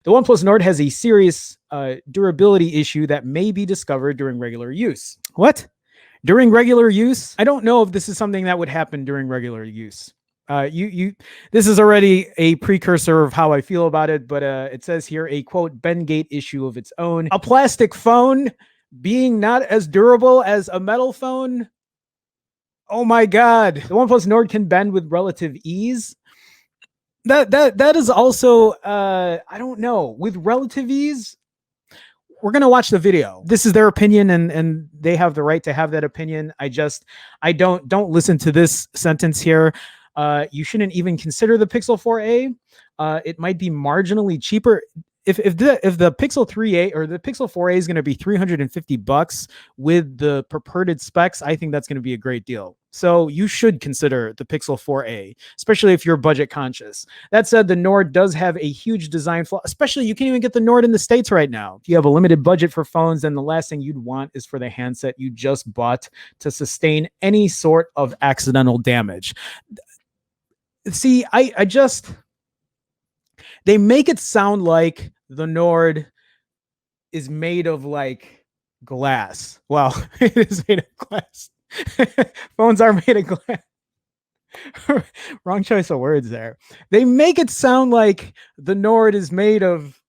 The OnePlus Nord has a serious durability issue that may be discovered during regular use. What? During regular use? I don't know if this is something that would happen during regular use. This is already a precursor of how I feel about it, but it says here a quote Bendgate issue of its own. A plastic phone being not as durable as a metal phone. Oh my God. The OnePlus Nord can bend with relative ease. That is also I don't know, with relative ease. We're gonna watch the video. This is their opinion, and they have the right to have that opinion. I don't listen to this sentence here. You shouldn't even consider the Pixel 4a. It might be marginally cheaper. If the Pixel 3a or the Pixel 4a is going to be $350 with the purported specs, I think that's going to be a great deal. So you should consider the Pixel 4a, especially if you're budget conscious. That said, the Nord does have a huge design flaw, especially you can't even get the Nord in the States right now. If you have a limited budget for phones, then the last thing you'd want is for the handset you just bought to sustain any sort of accidental damage. See, they make it sound like the Nord is made of like glass. Well, it is made of glass. Phones are made of glass. Wrong choice of words there. They make it sound like the Nord is made of,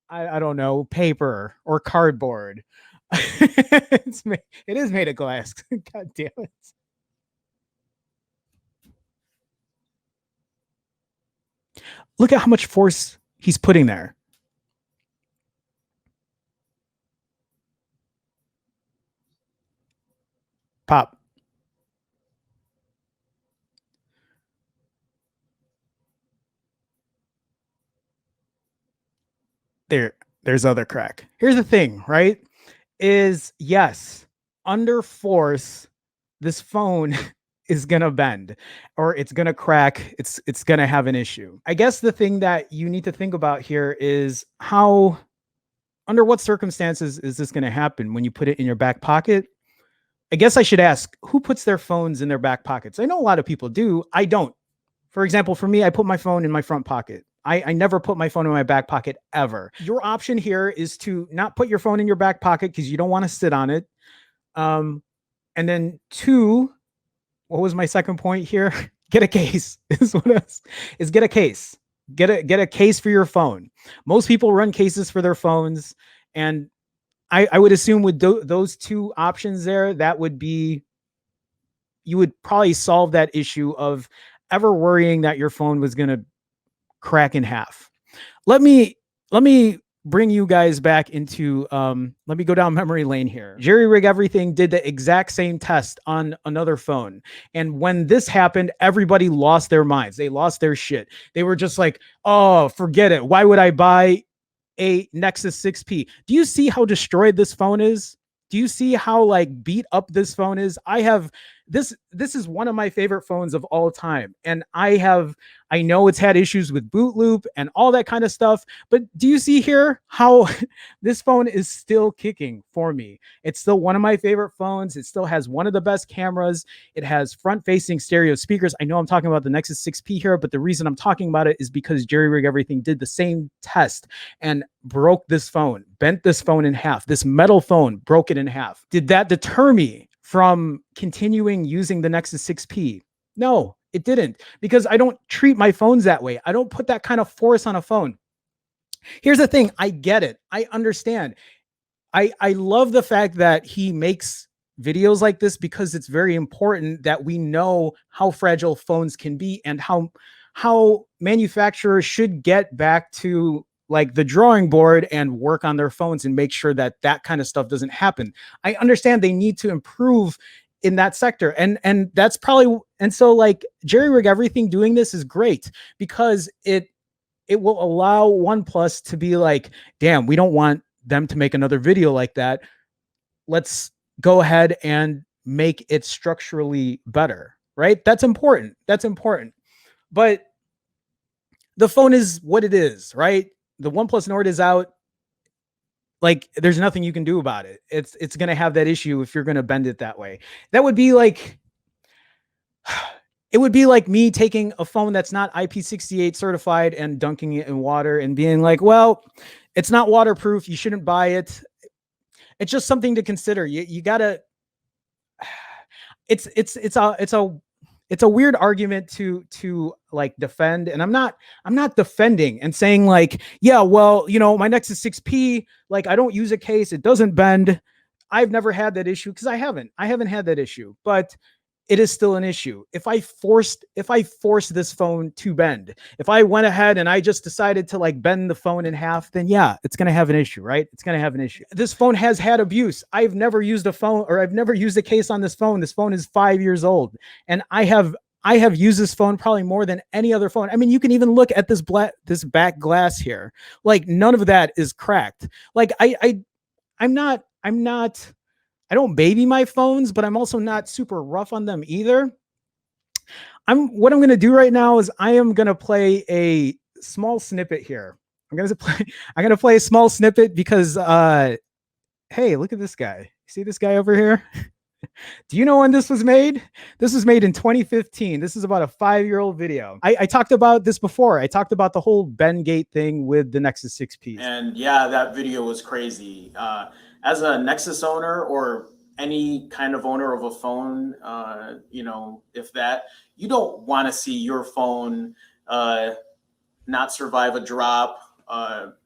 I don't know, paper or cardboard. It is made of glass. God damn it. Look at how much force he's putting there. Pop. There's other crack. Here's the thing, right? Is yes, under force, this phone is gonna bend or it's gonna crack. It's gonna have an issue. I guess the thing that you need to think about here is how, under what circumstances is this gonna happen when you put it in your back pocket? I guess I should ask, who puts their phones in their back pockets? I know a lot of people do. I don't. For example, for me, I put my phone in my front pocket. I never put my phone in my back pocket ever. Your option here is to not put your phone in your back pocket because you don't want to sit on it. And then two, what was my second point here? Get a case. Is get a case. Get a case for your phone. Most people run cases for their phones, and I would assume with those two options there, that would be, you would probably solve that issue of ever worrying that your phone was going to crack in half. Let me bring you guys back into let me go down memory lane here. JerryRigEverything did the exact same test on another phone, and when this happened, everybody lost their minds. They lost their shit. They were just like, oh, forget it. Why would I buy a Nexus 6P? Do you see how destroyed this phone is? Do you see how like beat up this phone is? I have this is one of my favorite phones of all time, and I know it's had issues with boot loop and all that kind of stuff, but do you see here how this phone is still kicking for me? It's still one of my favorite phones. It still has one of the best cameras. It has front facing stereo speakers. I know I'm talking about the Nexus 6P here, but the reason I'm talking about it is because JerryRigEverything did the same test and broke this phone, bent this phone in half. This metal phone broke it in half. Did that deter me from continuing using the Nexus 6P? No, it didn't, because I don't treat my phones that way. I don't put that kind of force on a phone. Here's the thing. I get it. I understand. I love the fact that he makes videos like this, because it's very important that we know how fragile phones can be and how manufacturers should get back to like the drawing board and work on their phones and make sure that that kind of stuff doesn't happen. I understand they need to improve in that sector, and that's probably, and so like JerryRigEverything doing this is great, because it will allow OnePlus to be like, damn, we don't want them to make another video like that. Let's go ahead and make it structurally better, right? That's important. That's important. But the phone is what it is, right? The OnePlus Nord is out. Like, there's nothing you can do about it. It's going to have that issue if you're going to bend it that way. That would be like, it would be like me taking a phone that's not IP68 certified and dunking it in water and being like, well, it's not waterproof. You shouldn't buy it. It's just something to consider. You gotta, it's a weird argument to like defend. And I'm not defending and saying like, yeah, well, my Nexus 6P, like I don't use a case. It doesn't bend. I've never had that issue because I haven't had that issue, but it is still an issue. If I forced this phone to bend, if I went ahead and I just decided to like bend the phone in half, then yeah, it's going to have an issue, right? It's going to have an issue. This phone has had abuse. I've never used a phone, or I've never used a case on this phone. This phone is 5 years old, and I have used this phone probably more than any other phone. I mean, you can even look at this back glass here. Like none of that is cracked. Like I'm not I don't baby my phones, but I'm also not super rough on them either. What I'm going to do right now is I am going to play a small snippet here. I'm going to play a small snippet because hey, look at this guy. See this guy over here? Do you know when this was made? This was made in 2015. This is about a 5-year-old video. I talked about this before. I talked about the whole Ben Gate thing with the Nexus 6P. And yeah, that video was crazy. As a Nexus owner or any kind of owner of a phone, if that, you don't want to see your phone not survive a drop,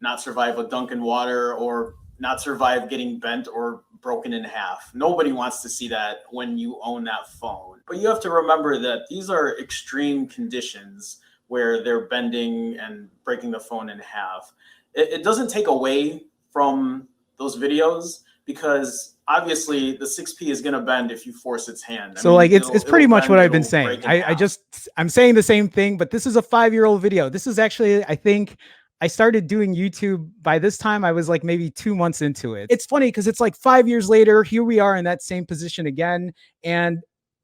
not survive a dunk in water, or not survive getting bent or broken in half. Nobody wants to see that when you own that phone. But you have to remember that these are extreme conditions where they're bending and breaking the phone in half. It doesn't take away from those videos, because obviously the 6P is going to bend if you force its hand. So like it's pretty much what I've been saying. I'm saying the same thing, but this is a 5-year-old video. This is actually, I think I started doing YouTube by this time. I was like maybe 2 months into it. It's funny because it's like 5 years later, here we are in that same position again. And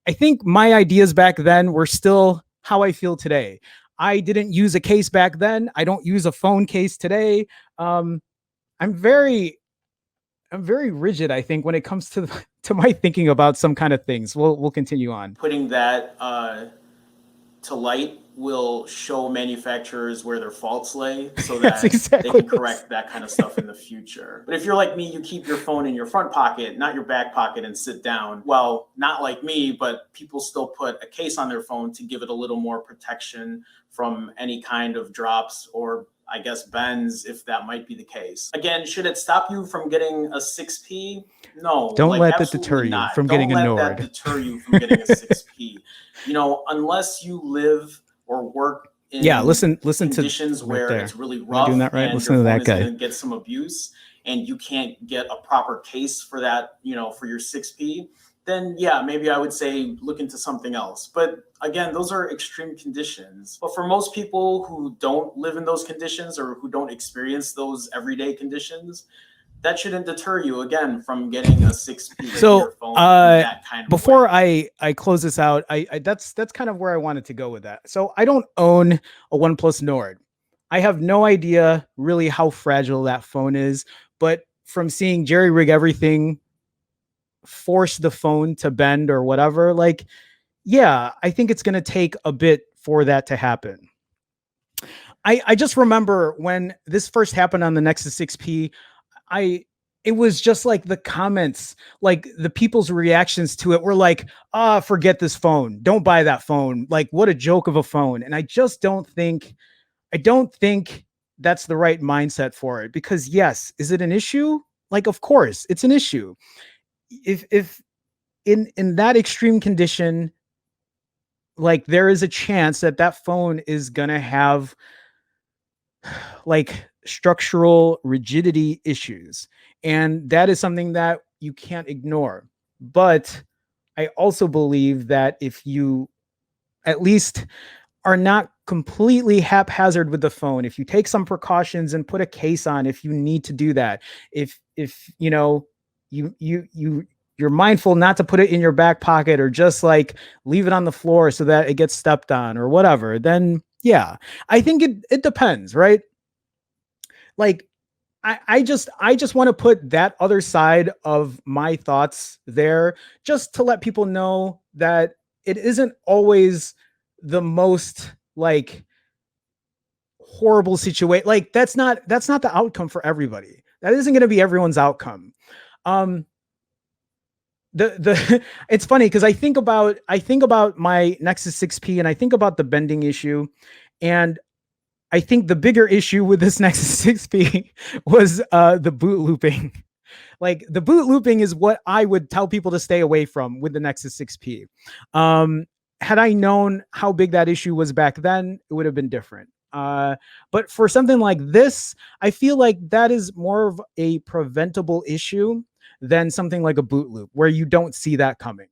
I think my ideas back then were still how I feel today. I didn't use a case back then. I don't use a phone case today. I'm very rigid, I think, when it comes to my thinking about some kind of things. We'll continue on. Putting that to light will show manufacturers where their faults lay, so that they can correct that kind of stuff in the future. But if you're like me, you keep your phone in your front pocket, not your back pocket, and sit down. Well, not like me, but people still put a case on their phone to give it a little more protection from any kind of drops, or I guess bends, if that might be the case. Again, should it stop you from getting a 6P? No. Don't let that deter you from getting a Nord. Don't let that deter you from getting a 6P. Unless you live or work in listen conditions to where right it's really rough, doing that right? And listen your to phone that guy. is going to get some abuse, and you can't get a proper case for that, for your 6P, then yeah, maybe I would say look into something else. But again, those are extreme conditions. But for most people who don't live in those conditions, or who don't experience those everyday conditions, that shouldn't deter you, again, from getting a 6P so your phone in that kind of before way. I close this out, I that's kind of where I wanted to go with that. So I don't own a OnePlus Nord. I have no idea really how fragile that phone is, but from seeing JerryRigEverything force the phone to bend or whatever, like, yeah, I think it's going to take a bit for that to happen. I just remember when this first happened on the Nexus 6P, it was just like the comments, like the people's reactions to it were like, forget this phone. Don't buy that phone. Like, what a joke of a phone. And I don't think that's the right mindset for it, because yes, is it an issue? Like, of course it's an issue. If in that extreme condition, like there is a chance that phone is going to have like structural rigidity issues. And that is something that you can't ignore. But I also believe that if you at least are not completely haphazard with the phone, if you take some precautions and put a case on, if you need to do that, if you're mindful not to put it in your back pocket, or just like leave it on the floor so that it gets stepped on or whatever, then yeah, I think it depends, right? Like, I just want to put that other side of my thoughts there, just to let people know that it isn't always the most like horrible situation. Like that's not the outcome for everybody. That isn't going to be everyone's outcome. Um, the it's funny because I think about my Nexus 6P and I think about the bending issue, and I think the bigger issue with this Nexus 6P was the boot looping. Like the boot looping is what I would tell people to stay away from with the Nexus 6P. Um, had I known how big that issue was back then, it would have been different. But for something like this, I feel like that is more of a preventable issue than something like a boot loop where you don't see that coming.